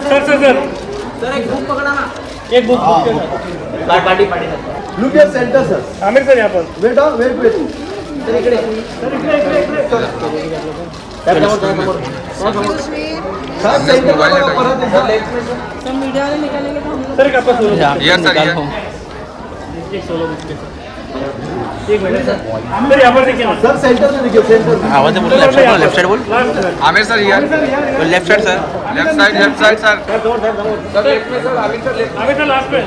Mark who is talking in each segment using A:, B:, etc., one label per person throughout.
A: Sir एक book पकड़ा ना, एक book party
B: Look at center, sir.
A: Aamir sir यहाँ पर
B: Wait on, wait.
A: सर इकडे
B: Sir, center का परत है, sir.
C: तो मीडिया वाले निकालेंगे तो हम लोग
A: सर एक आपका सोलो
D: यस सर
A: एक सोलो बुक एक मिनट सर यहाँ पर देखिए ना
B: Sir, center में देखिए, center में.
D: आवाज बोल लेफ्ट साइड बोल Aamir sir here left side sir left side sir
A: sir left में सर आमिर सर लास्ट में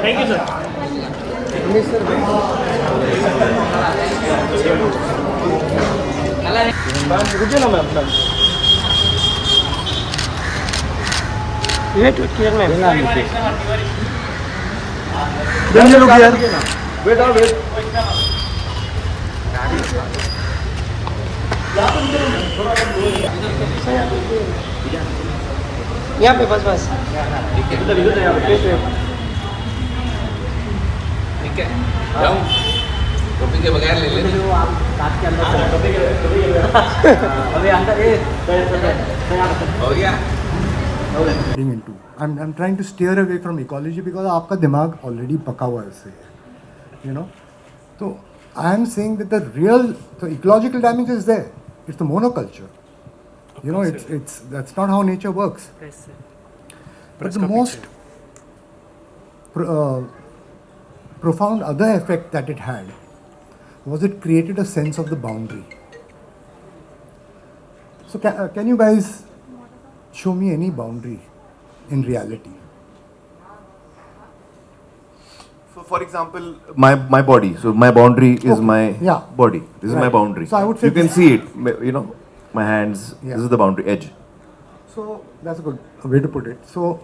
A: थैंक यू सर रुकिए ना मैम वेट किया ma'am
B: Look here. Wait on, wait.
A: यहाँ पे बस
D: ठीक है जाऊं टोपी के बगैर ले ले
A: अभी अंदर
D: हो गया
E: into. I'm trying to steer away from ecology because आपका दिमाग already पका हुआ है उससे, you know. So I am saying that the ecological damage is there. It's the monoculture. You know, that's not how nature works. But the most profound other effect that it had was it created a sense of the boundary. So can you guys show me any boundary in reality?
F: For example, my body. So my boundary is my body. This is my boundary.
E: So I would say
F: you can see it. You know, my hands.
E: Yeah.
F: This is the boundary edge.
E: So that's a good way to put it. So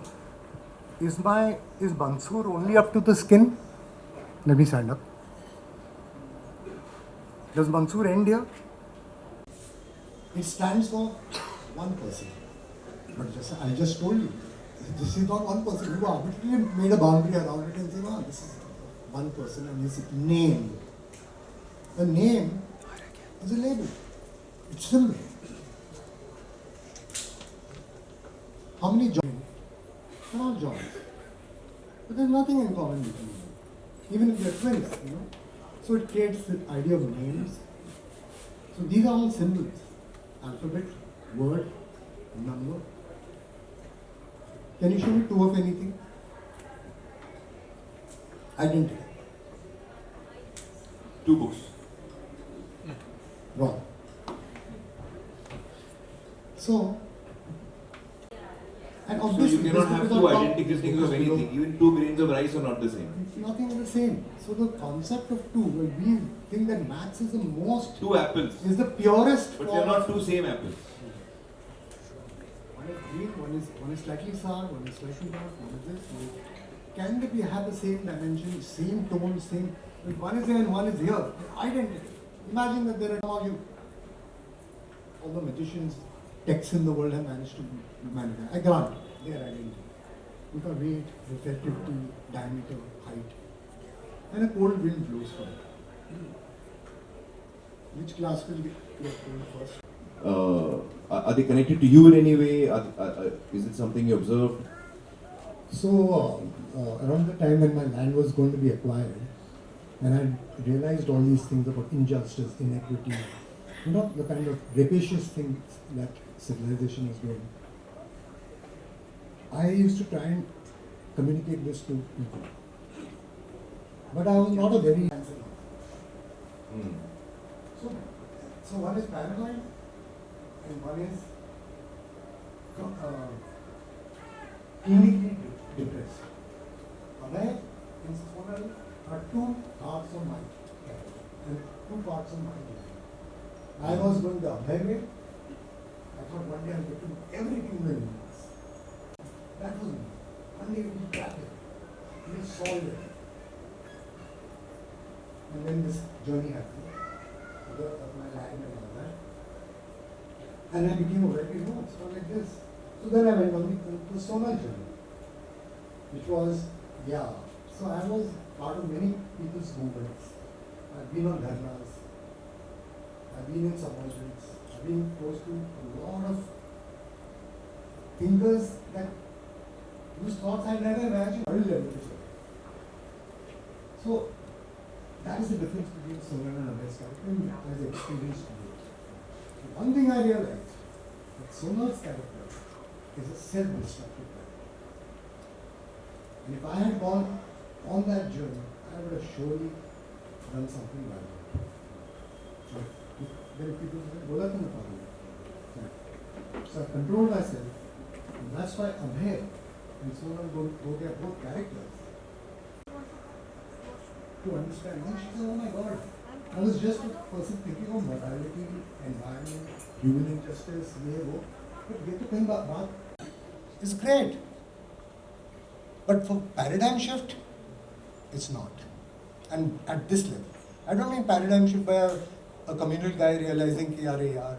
E: is Bansur only up to the skin? Let me stand up. Does Bansur end here? It stands for one person. But I just told you, this is not one person. You arbitrarily made a boundary around it and say, no, this is one person and this is name. The name is a label. It's symbol. How many joints? They're all joints. But there's nothing in common between them. Even if they're twins, you know. So it creates the idea of names. So these are all symbols. Alphabet, word, number. Can you show me two of anything? Identity.
F: Two books.
E: Wrong. So, and
F: So
E: obviously,
F: you cannot have
E: this is
F: two
E: without
F: identical things of anything. Even 2 grains of rice are not the same.
E: nothing is the same. So the concept of two, well, we think that maths is the most,
F: 2 apples.
E: is the purest
F: But
E: form
F: they are not
E: of-
F: 2 same apples.
E: One is green, one is slightly sour, one is slightly dark, one is this. Can they have the same dimension, same tone, same? If one is there and one is here, identity. Imagine that there are all the magicians, texts in the world have managed to manifest. I grant their identity. With a weight, reflectivity, diameter, height. And a cold wind blows from it. Which class will get cold first?
F: Are they connected to you in any way? Is it something you observed?
E: So, around the time when my land was going to be acquired, and I realized all these things about injustice, inequity, you know, the kind of rapacious things that civilization is doing, I used to try and communicate this to people. But I was not a very So one is paranoid and one is clinically depressed. Aware and sonal are two parts of mind and two parts of mind. I was going the other way. I thought one day I'll get to know everything in the universe. That was me. One day we cracked it. We solved it. And then this journey happened. Of my land and all that. And I became aware, you know, it's not like this. So then I went on the sonal journey, which was, so I was part of many people's movements. I've been on dharnas, I've been in submersions, I've been close to a lot of thinkers that whose thoughts I never imagined. So that is the difference between Sonal and Amir's character as experienced viewers. One thing I realized, that Sonal's character is a self-destructive character. And if I had gone on that journey, I would have surely done something bad. Then people say, "Bola to na." So I controlled myself, and that's why Abhay and Sonal they are both characters. To understand, and she said, "Oh my God, I was just a person thinking of morality, environment, human injustice, but get to think about it's great. But for paradigm shift, it's not. And at this level, I don't mean paradigm shift by a communal guy realizing, yaar,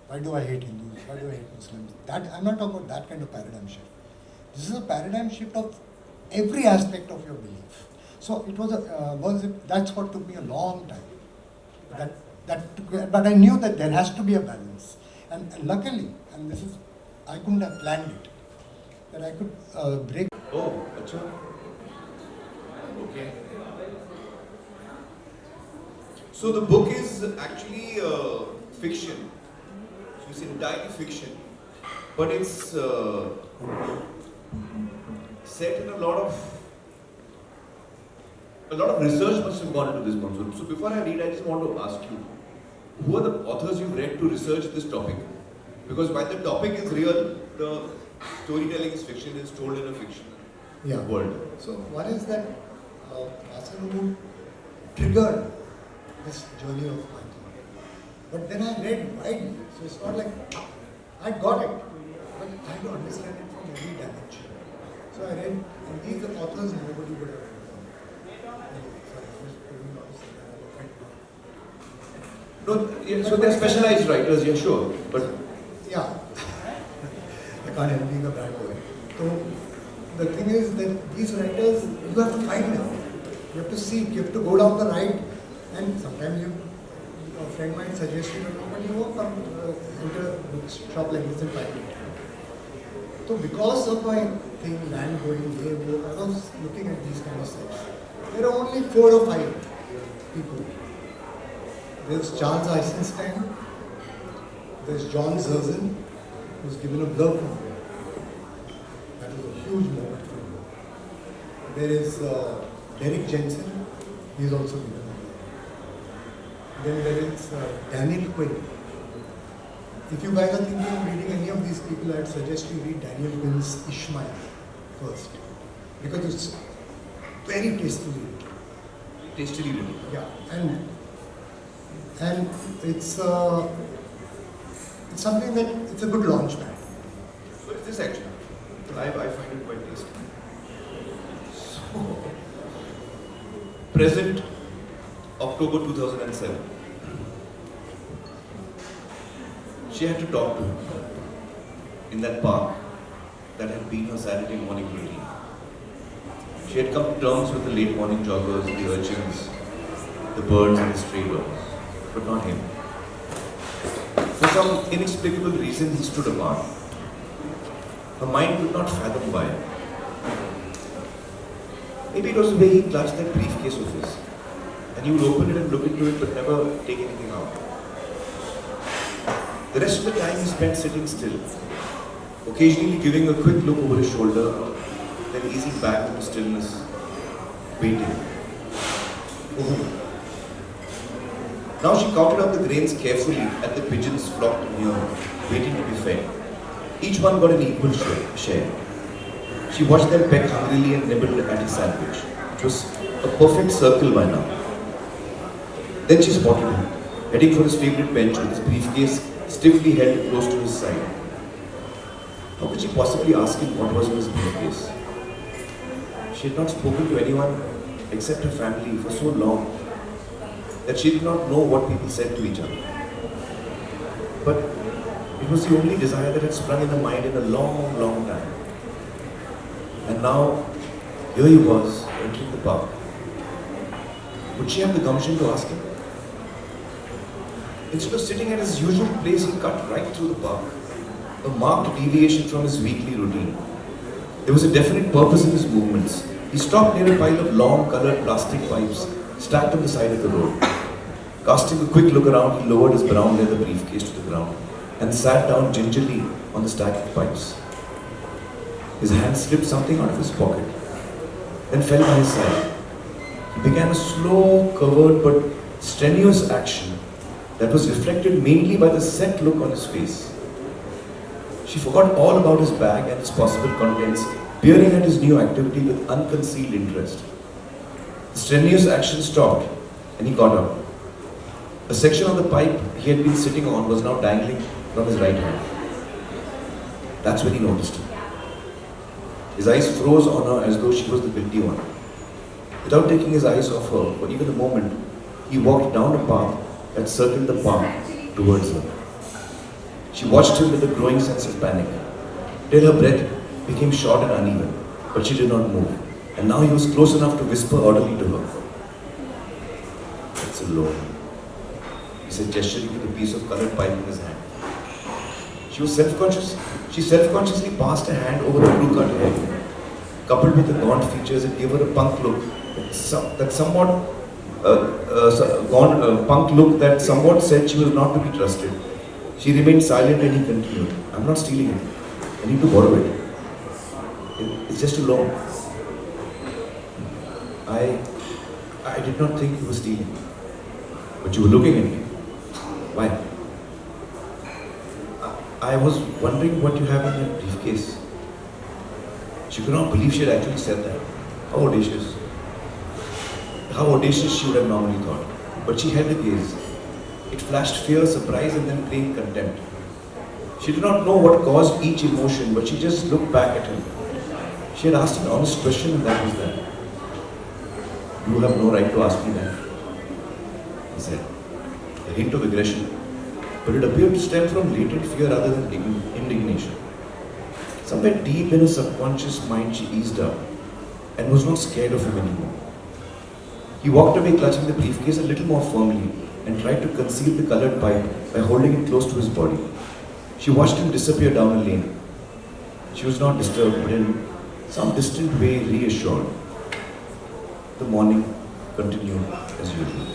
E: why do I hate Hindus? Why do I hate Muslims? That I'm not talking about that kind of paradigm shift. This is a paradigm shift of every aspect of your belief. So it was that's what took me a long time. But I knew that there has to be a balance. And luckily, and this is, I couldn't have planned it, that I could break.
F: Oh, acha. Okay. So the book is actually fiction. So it's entirely fiction, but it's set in a lot of research must have gone into this one. So before I read, I just want to ask you, who are the authors you've read to research this topic? Because while the topic is real, the storytelling is fiction, it's told in a fictional world.
E: So one is that Asanumu triggered this journey of my thought. But then I read widely, so it's not like I got it, but I had to understand it from every dimension. So I read, and these are authors nobody would have read.
F: No, yeah, so they're specialized writers, yeah, sure, but
E: yeah, I can't help being a bad boy. So the thing is that these writers, you have to find them. You have to seek, you have to go down the right, and sometimes a friend might suggest you, but you won't come enter a bookshop like this and find it. So because of my thing, land going, I was looking at these kind of sites. There are only 4 or 5 people. There's Charles Eisenstein, there's John Zerzan, who's given a blurb. That was a huge moment for me. There is Derek Jensen, he's also given a blurb. Then there is Daniel Quinn. If you guys are thinking of reading any of these people, I'd suggest you read Daniel Quinn's Ishmael first. Because it's very tastily written.
F: tastily written.
E: Yeah, and it's something that it's a good launch pad.
F: So it's this actually. I find it quite tasty. So, present October 2007. She had to talk to him in that park that had been her Saturday morning routine. She had come to terms with the late morning joggers, the urchins, the birds and the stray birds, but not him. For some inexplicable reason, he stood apart. Her mind could not fathom why. Maybe it was the way he clutched that briefcase of his, and he would open it and look into it but never take anything out. The rest of the time he spent sitting still, occasionally giving a quick look over his shoulder, then easing back into stillness, waiting. For whom? Now she counted up the grains carefully at the pigeons flocked near, waiting to be fed. Each one got an equal share. She watched them peck hungrily and nibbled at his sandwich. It was a perfect circle by now. Then she spotted him, heading for his favorite bench with his briefcase stiffly held close to his side. How could she possibly ask him what was in his briefcase? She had not spoken to anyone except her family for so long that she did not know what people said to each other. But it was the only desire that had sprung in her mind in a long, long time. And now, here he was, entering the park. Would she have the gumption to ask him? Instead of sitting at his usual place, he cut right through the park. A a marked deviation from his weekly routine. There was a definite purpose in his movements. He stopped near a pile of long colored plastic pipes stacked on the side of the road. Casting a quick look around, he lowered his brown leather briefcase to the ground and sat down gingerly on the stack of pipes. His hand slipped something out of his pocket, then fell by his side. He began a slow, covered but strenuous action that was reflected mainly by the set look on his face. She forgot all about his bag and its possible contents, peering at his new activity with unconcealed interest. The strenuous action stopped and he got up. A section of the pipe he had been sitting on was now dangling from his right hand. That's when he noticed her. His eyes froze on her as though she was the guilty one. Without taking his eyes off her for even a moment, he walked down a path that circled the park towards her. She watched him with a growing sense of panic, till her breath became short and uneven, but she did not move. And now he was close enough to whisper audibly to her. "It's alone," he said, gesturing to the piece of colored pipe in his hand. She was self-conscious. She self-consciously passed a hand over her blue-cut hair. Coupled with the gaunt features, it gave her a punk look that somewhat said she was not to be trusted. She remained silent and he continued, "I'm not stealing it. I need to borrow it. It's just a loan. I did not think you were stealing. But you were looking at me. Why?" "I was wondering what you have in that briefcase." She could not believe she had actually said that. How audacious. How audacious she would have normally thought. But she held her gaze. It flashed fear, surprise, and then plain contempt. She did not know what caused each emotion, but she just looked back at him. She had asked an honest question, and that was that. "You have no right to ask me that," he said. A hint of aggression, but it appeared to stem from latent fear rather than indignation. Somewhere deep in her subconscious mind, she eased up and was not scared of him anymore. He walked away, clutching the briefcase a little more firmly, and tried to conceal the colored pipe by holding it close to his body. She watched him disappear down a lane. She was not disturbed, but in some distant way reassured. The morning continued as usual.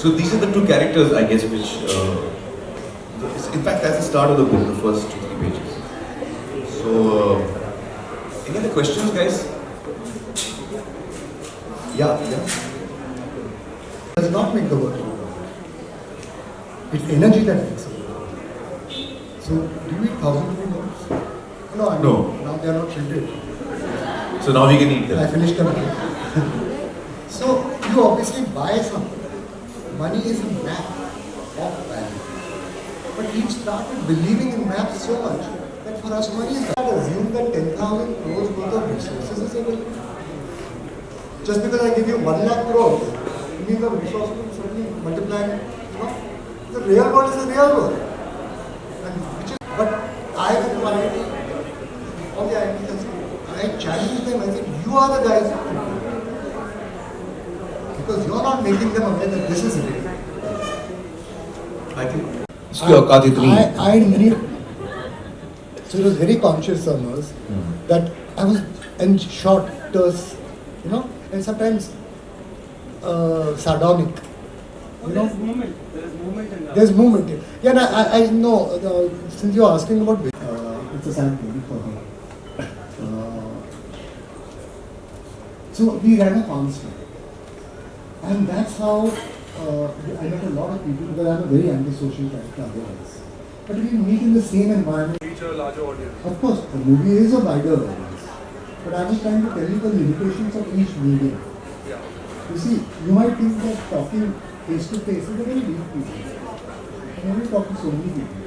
F: So these are the two characters, I guess, which, in fact, that's the start of the book, the first 2-3 pages. So, any other questions, guys? Yeah.
E: Does not make the work. It's energy that makes it. So, do you eat 1,000 rupee notes? No, I mean,
F: No.
E: now they are not printed.
F: So now we can eat
E: I
F: them.
E: finished them. So, you obviously buy something. Money is a map of value. But we started believing in maps so much that for us money is not assume that 10,000 crores worth of resources is available. Just because I give you 1 lakh crores, it means the resource will suddenly multiply. The real world is the real world. But I have variety, all the ideas. I challenge them. I said, you are the guys. Because you're not making them aware that this is real.
F: I think.
E: I need. So it was very conscious on us that I was in short terms, and sometimes sardonic.
A: There's movement. There's movement in that.
E: There's movement. Yeah, no, I know. Since you're asking about it's a sad thing for her. So we ran a farm store. And that's how I met a lot of people, because I'm a very antisocial character otherwise. But we meet in the same environment.
A: Reach a larger audience.
E: Of course, the movie is a wider audience. But I was trying to tell you the limitations of each medium.
A: Yeah.
E: You see, you might think that talking face to face is a very weak people. I only talk to so many people.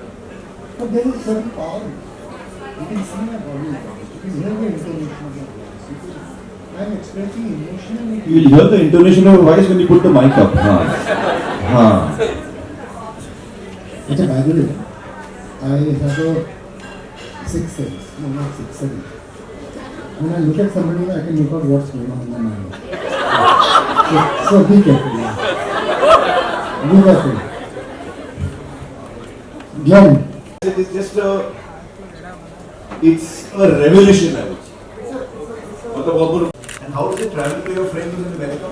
E: But there is a certain power. You can see my body language. You can hear the intonation of my voice. I'm expressing emotion.
B: You will hear the intonation of your voice when you put the mic up.
E: It's a by the way, I have a sixth sense. No, not sixth, seventh. When I look at somebody, I can look at what's going on in my mind. So be careful. Be careful. Glenn.
B: It's just it's a revolution, I would say.
F: And how does it travel to your friend who's in America?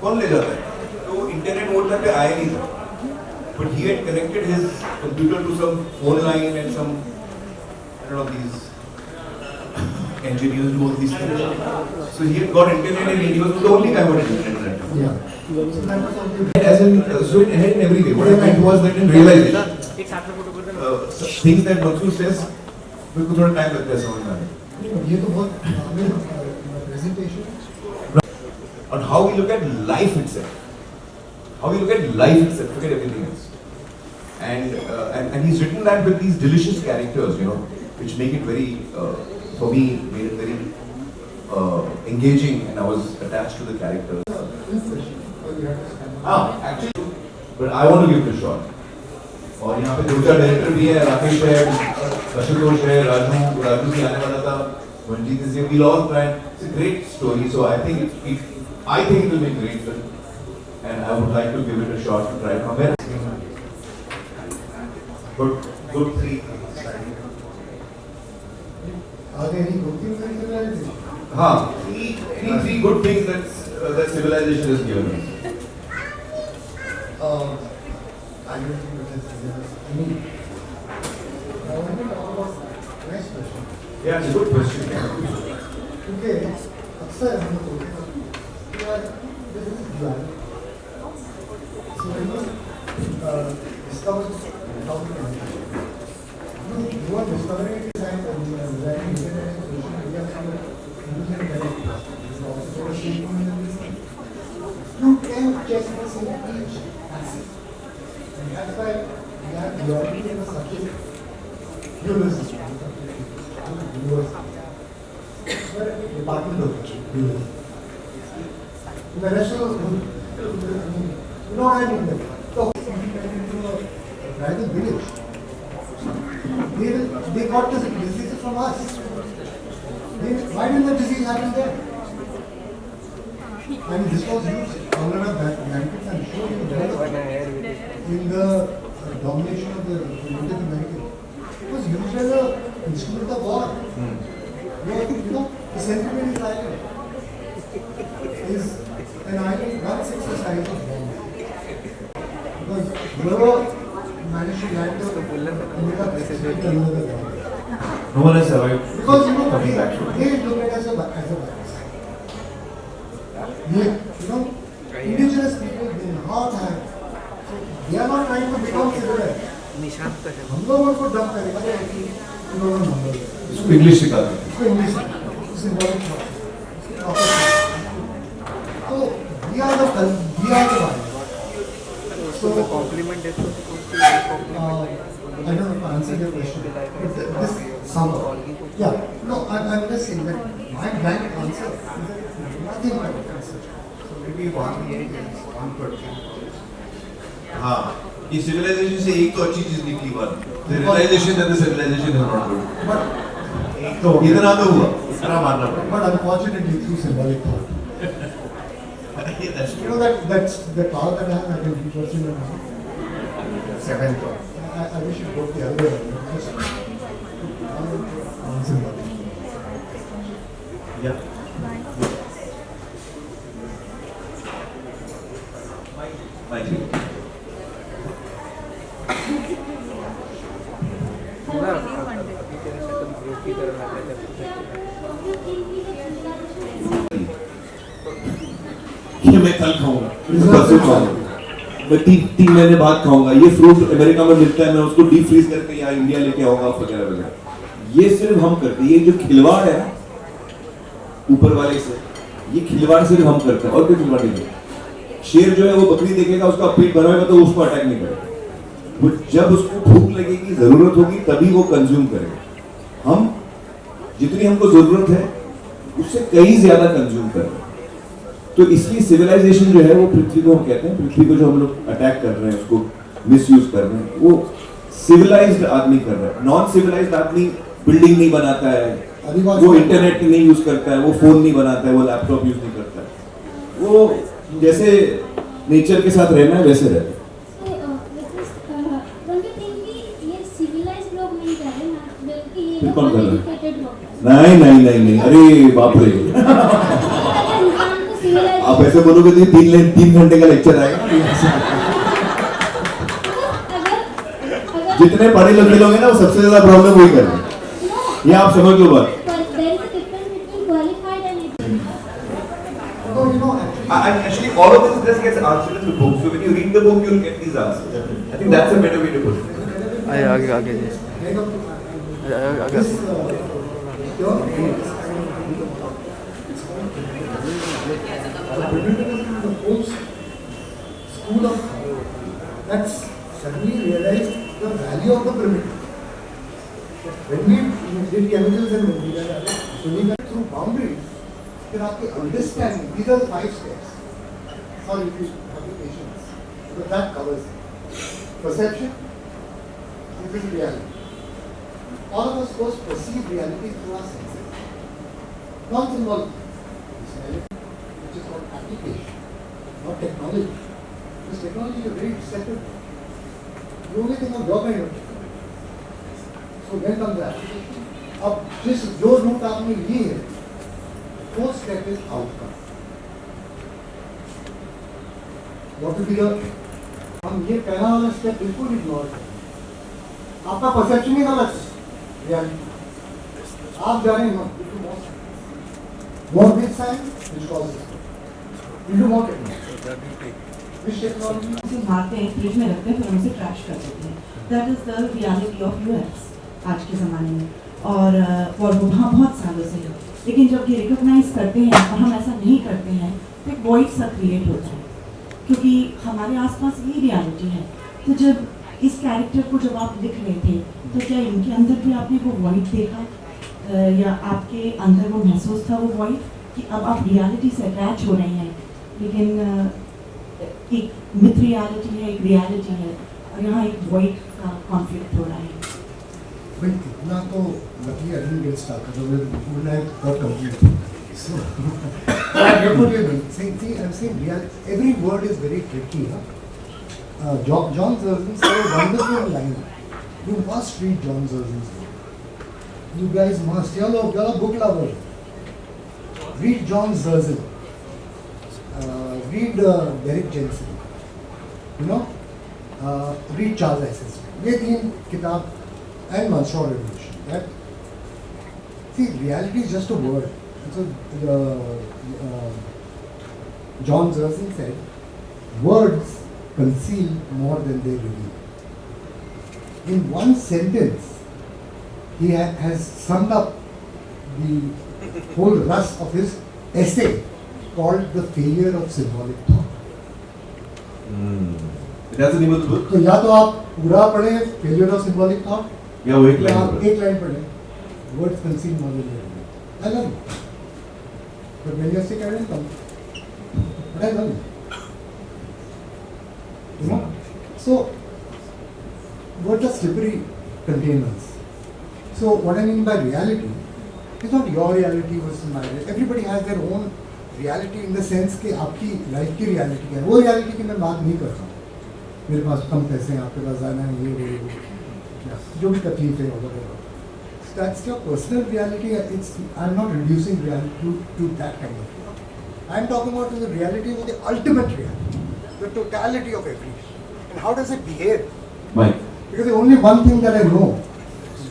F: कौन ले जाता है? तो internet mode तक आया नहीं था. But he had connected his computer to some phone line and some, I don't know, these engineers do all these things. So he had got internet and he was the only guy who had internet.
E: Yeah. So that was something.
F: As in, so it ahead in every way. What I meant was that in realization, things that Mansur says, मेरे को थोड़ा time लगता है समझने में.
E: ये तो बहुत presentation.
F: On how we look at life itself. How we look at life itself, forget everything else. And he's written that with these delicious characters, you know, which make it very, for me, made it very engaging, and I was attached to the characters. Actually, but I want to give it a shot. और यहाँ पे 2-4 director भी हैं, राकेश है, आशुतोष है, राजू भी आने वाला था, Manjeet is here. We'll all try. It's a great story, so I think it will make a great film, and I would like to give it a shot to try from there. Good three.
E: Are there any good things in civilization?
F: Three good things that civilization has given us.
E: I don't think it has any. I want to talk about next question.
F: Yeah, it's a good question.
E: Okay, अक्सर हम लोग बोलते हैं कि यार this is blind. So when you discover how we can. You are discovering it and writing internet and social media and using it. You can check this in each asset. And that's why we have reality as a subject. University. Department of University. The rest of the you know what I mean? So, rather village. They got this disease from us. Why didn't the disease happen there? And this was used under blankets and showed in the domination of the Native American. It was used as an instrument of war. You know, the Central Island is an island 1/6 the size of Bombay. Because whoever managed to land the India,
F: No one has survived.
E: because you know,
F: Coming back to
E: they look at it as a virus. You know, indigenous people they not have. So they are not trying to become civilized. हम लोग उनको dump करेंगे तो
F: इसको English सिखाते हैं.
E: इसको English symbolic तो we are the virus. So compliment I don't know if I answered your question. This summer. Yeah. No, I'm just saying that my blank answer is nothing but answer. So maybe one person.
F: हाँ, ये civilization से एक तो अच्छी चीज निकली बात. The realization that the civilization is not good.
E: But
F: तो इतना तो हुआ, इतना मानना पड़ेगा.
E: but unfortunately through symbolic thought.
F: Yeah, that's
E: You
F: true.
E: know that's the power that I have. I can be personal. Seventh. I wish it would the other way. Just symbolic.
F: Yeah. Thank you.
B: ये मैं कल खाऊंगा, परसों खाऊंगा, मैं 3 महीने बाद खाऊंगा. ये फ्रूट अमेरिका में मिलता है, मैं उसको डीप फ्रीज करके यहाँ इंडिया लेके आऊंगा वगैरह वगैरह. ये सिर्फ हम करते हैं. ये जो खिलवाड़ है ऊपर वाले से, ये खिलवाड़ सिर्फ हम करते हैं और कोई खिलवाड़ नहीं करता. शेर जो है वो बकरी देखेगा, उसका पेट भरा होगा तो उसको अटैक नहीं करेगा. वो जब उसको भूख लगेगी, जरूरत होगी, तभी वो कंज्यूम करेगा. हम जितनी हमको जरूरत है उससे कई ज्यादा कंज्यूम कर रहे हैं. तो इसलिए सिविलाइजेशन जो है वो पृथ्वी को हम कहते हैं, पृथ्वी को जो हम लोग अटैक कर रहे हैं, उसको मिसयूज कर रहे हैं, वो सिविलाइज्ड आदमी कर रहा है. नॉन सिविलाइज्ड आदमी बिल्डिंग नहीं बनाता है, वो इंटरनेट नहीं यूज करता है, वो फोन नहीं बनाता है, वो लैपटॉप यूज नहीं करता है, वो जैसे नेचर के साथ रहना है वैसे रहना है। फिर कौन कर रहा है? नहीं, अरे बाप रे। आप ऐसे बोलोगे तो 3 घंटे का लेक्चर आएगा। जितने पढ़े लिखे लोग हैं ना वो सबसे ज्यादा प्रॉब्लम वही कर रहे हैं। ये आप समझ लो बात।
F: Actually, all of this just gets answered in the book. So when you read the book, you'll get these answers. I think that's a better way to put it.
D: आगे जी आगे
E: The whole school of that's suddenly realized the value of the primitive. When we did chemicals and when we were through boundaries, then after understanding, these are the 5 steps. Sorry if you have the patience, but that covers it. Perception, this is reality. All of us first perceive reality through our senses. Non-symbolic. Which is called application, not technology. Because technology is a very deceptive one. You only think of your kind of technology. So when comes the application? अब जिस जो root आपने ली है, first step is outcome. What will be the? हम ये पहला वाला step बिल्कुल इग्नोर करें। आपका परसेप्शन ही गलत है, रियलिटी। आप जा रहे हैं more with science, which causes you do more technology. Which technology?
C: उसे मारते हैं, फ्रिज में रखते हैं, फिर उसे क्रैश कर देते हैं। That is the reality of US आज के ज़माने में, और वो वहाँ बहुत सालों से है। लेकिन जब ये रिकॉग्नाइज करते हैं और हम ऐसा नहीं करते हैं, तो एक वॉइड सा क्रिएट होता है, क्योंकि हमारे आसपास ये रियलिटी है। तो जब इस कैरेक्टर को जब आप लिख रहे थे, तो क्या इनके अंदर भी आपने वो वॉइड देखा, या आपके अंदर वो महसूस था वो वॉइड कि अब आप रियलिटी से अटैच हो रहे हैं, लेकिन एक मिथ रियलिटी है, एक रियलिटी है, और यहाँ एक वॉइड का कॉन्फ्लिक्ट हो रहा है।
E: भाई इतना तो luckily I didn't get stuck, otherwise I got complete. So I'm saying reality. Every word is very tricky. John Zerzin said a wonderful line. You must read John Zerzin's book. You guys must. You're a book lover. Read John Zerzin. Read Derek Jensen. Read Charles Isis. ये 3 किताब and Monster Revolution. That see, reality is just a word. So John Zerzin said, words conceal more than they reveal. In one sentence, he has summed up the whole rust of his essay called The Failure of Symbolic Thought.
B: That's the name of the book?
E: तो या तो आप पूरा पढ़े Failure of Symbolic Thought,
B: या वो एक
E: या आप
B: लाइन
E: एक लाइन पढ़े Words conceal more than they reveal. I love it. But when you're sick, I don't come. But I love it. You know? So, words are slippery containers. So, what I mean by reality is not your reality versus my reality. Everybody has their own reality in the sense कि आपकी life की reality है. वो reality की मैं बात नहीं कर रहा हूँ. मेरे पास कम पैसे हैं, आपके पास ज़्यादा है, ये जो भी तकलीफ है वगैरह. That's your personal reality. I'm not reducing reality to that kind of reality. I'm talking about the reality of the ultimate reality, the totality of everything. And how does it behave?
B: Mike.
E: Because the only one thing that I know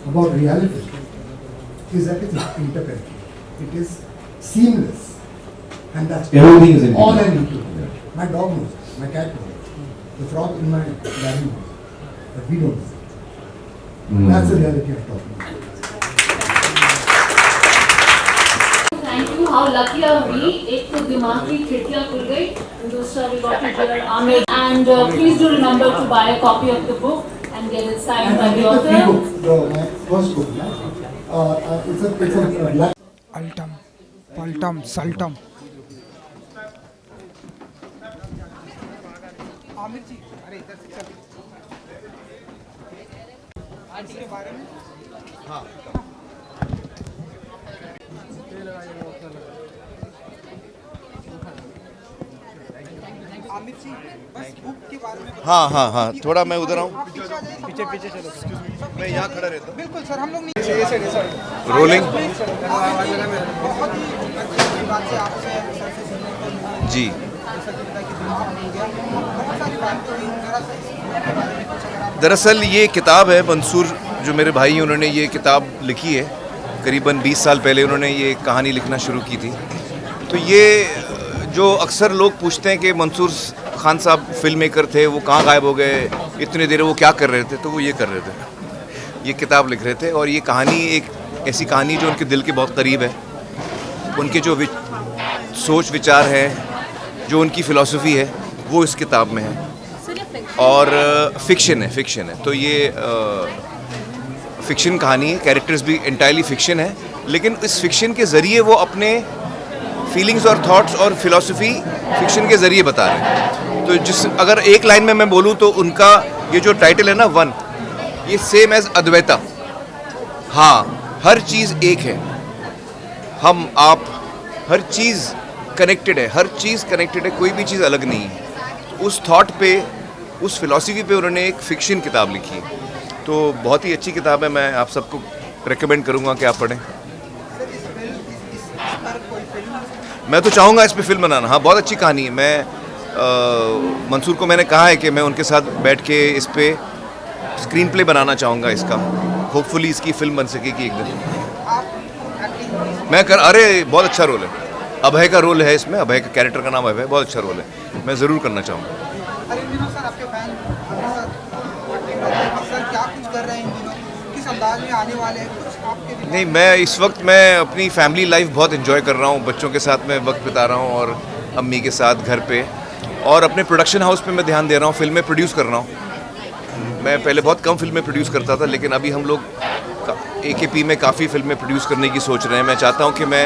E: about reality is that it's interconnected. It is seamless. And that's
B: Everything is
E: all I
B: interconnected.
E: need to know. My dog knows it. My cat knows it. The frog in my garden knows it. But we don't know it. That's the reality I'm talking about.
G: Thank you. How lucky are we? एक तो दिमाग की खिड़कियाँ खुल गई, दूसरा we got to hear AAMIR. And please do remember to buy a copy of the book and get it signed by the author.
E: My first book, it's a black.
H: Altum, Paltum, Saltum. Aamir जी, अरे इधर से चल। Aunty के बारे में? हाँ। आमिर जी बस book के बारे में
F: हाँ हाँ हाँ, थोड़ा मैं उधर आऊँ,
H: पीछे पीछे चलो
F: मैं यहाँ खड़ा रहता
H: बिल्कुल सर हम लोग नीचे
F: हूँ। रोलिंग
H: बहुत ही अच्छी बात है आपसे
F: जी।
H: बहुत सारी बातें हुई जरा
F: दरअसल ये किताब है, मंसूर जो मेरे भाई हैं उन्होंने ये किताब लिखी है। करीबन 20 साल पहले उन्होंने ये कहानी लिखना शुरू की थी। तो ये जो अक्सर लोग पूछते हैं कि मंसूर खान साहब फिल्म मेकर थे, वो कहाँ गायब हो गए, इतने देर वो क्या कर रहे थे, तो वो ये कर रहे थे, ये किताब लिख रहे थे। और ये कहानी एक ऐसी कहानी जो उनके दिल के बहुत करीब है। उनके जो सोच विचार है, जो उनकी फ़िलासफ़ी है, वो इस किताब में है। और फिक्शन है। तो ये फिक्शन कहानी है, कैरेक्टर्स भी इंटायरली फिक्शन है, लेकिन इस फिक्शन के ज़रिए वो अपने फीलिंग्स और थॉट्स और फिलॉसफी फिक्शन के ज़रिए बता रहे हैं। तो अगर एक लाइन में मैं बोलूँ तो उनका ये जो टाइटल है ना, वन, ये सेम एज अद्वैता। हाँ, हर चीज़ एक है, हम आप, हर चीज़ कनेक्टेड है, हर चीज़ कनेक्टेड है, कोई भी चीज़ अलग नहीं है। उस थॉट पे, उस फिलॉसफी पे उन्होंने एक फ़िक्शन किताब लिखी है। तो बहुत ही अच्छी किताब है, मैं आप सबको रेकमेंड करूँगा कि आप पढ़ें। मैं तो चाहूँगा इस पे फिल्म बनाना। हाँ, बहुत अच्छी कहानी है। मैं मंसूर को मैंने कहा है कि मैं उनके साथ बैठ के इस पे स्क्रीन प्ले बनाना चाहूँगा इसका। होपफुली इसकी फिल्म बन सकेगी एक दिन। अरे बहुत अच्छा रोल है, अभय का रोल है इसमें, अभय का कैरेक्टर का नाम अभय, बहुत अच्छा रोल है, मैं ज़रूर करना चाहूँगा।
H: अरे इन दिनों सर आपके फैन सर क्या कुछ कर रहे हैं इन दिनों, किस अंदाज में आने वाले हैं, कुछ आपके दिमाग में?
F: नहीं, मैं इस वक्त मैं अपनी फैमिली लाइफ बहुत एंजॉय कर रहा हूँ, बच्चों के साथ मैं वक्त बिता रहा हूँ और अम्मी के साथ घर पे, और अपने प्रोडक्शन हाउस पे मैं ध्यान दे रहा हूँ, फिल्में प्रोड्यूस कर रहा हूँ। मैं पहले बहुत कम फिल्में प्रोड्यूस करता था, लेकिन अभी हम लोग AKP में काफ़ी फिल्में प्रोड्यूस करने की सोच रहे हैं। मैं चाहता हूँ कि मैं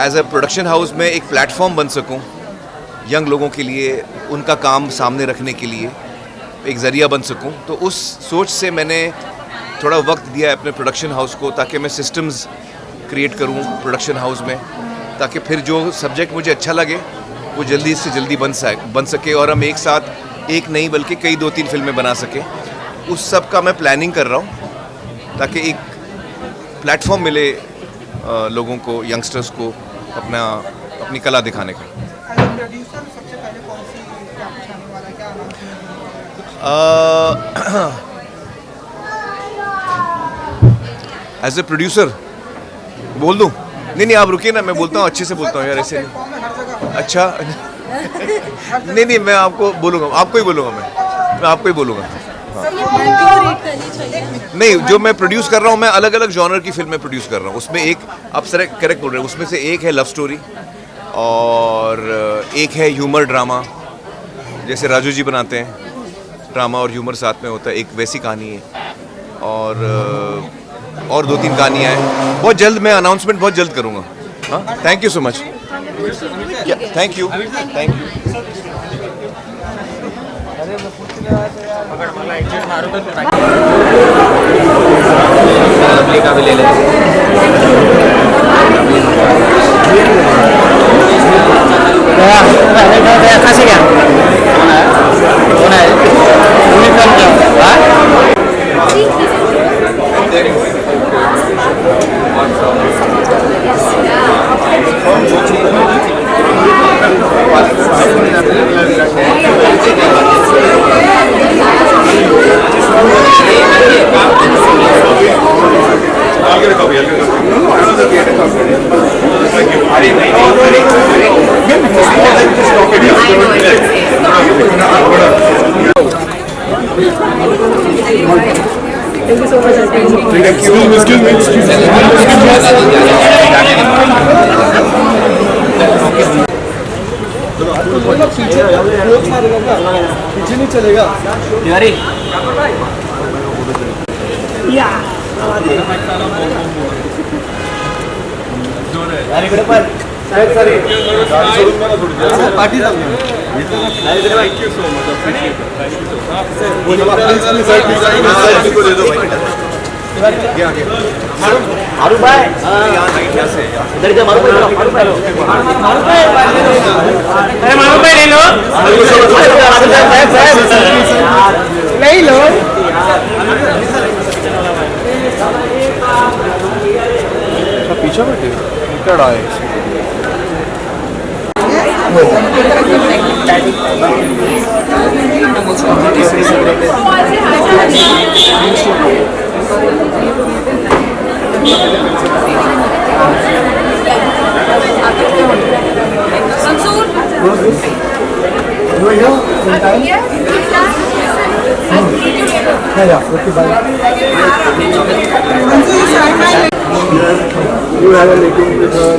F: एज अ प्रोडक्शन हाउस में एक प्लेटफॉर्म बन सकूँ यंग लोगों के लिए, उनका काम सामने रखने के लिए एक ज़रिया बन सकूं। तो उस सोच से मैंने थोड़ा वक्त दिया है अपने प्रोडक्शन हाउस को, ताकि मैं सिस्टम्स क्रिएट करूं प्रोडक्शन हाउस में, ताकि फिर जो सब्जेक्ट मुझे अच्छा लगे वो जल्दी से जल्दी बन सके और हम एक साथ एक नहीं बल्कि कई 2-3 फिल्में बना सकें। उस सब का मैं प्लानिंग कर रहा हूं, ताकि एक प्लेटफॉर्म मिले लोगों को, यंगस्टर्स को अपनी कला दिखाने का।
H: प्रोड्यूसर सबसे पहले कौन सी क्या कुछ आने वाला है, क्या अनाउंसमेंट?
F: एज ए प्रोड्यूसर बोल दूं? नहीं, आप रुकिए ना, मैं बोलता हूँ, अच्छे से बोलता हूँ यार, ऐसे नहीं। अच्छा नहीं, मैं आपको बोलूँगा, आपको ही बोलूँगा, मैं आपको ही बोलूँगा। नहीं, जो मैं प्रोड्यूस कर रहा हूँ, मैं अलग अलग जॉनर की फिल्में प्रोड्यूस कर रहा हूँ। उसमें एक, आप करेक्ट बोल रहे हैं, उसमें से एक है लव स्टोरी और एक है ह्यूमर ड्रामा, जैसे राजू जी बनाते हैं, ड्रामा और ह्यूमर साथ में होता है, एक वैसी कहानी है। और 2-3 कहानियाँ हैं। बहुत जल्द मैं अनाउंसमेंट बहुत जल्द करूँगा। हाँ, thank you so much. Thank you.
D: का भी ले ले। खासी क्या? कौन है?
G: Thank you so much.
H: पीछे नहीं चलेगा
D: Tiwari
H: party
F: thank you so much.
A: मारू भाई इधर इधर मारू भाई अरे मारू भाई ले लो नहीं लो
F: पीछे बैठे क्या है You had a meeting with her.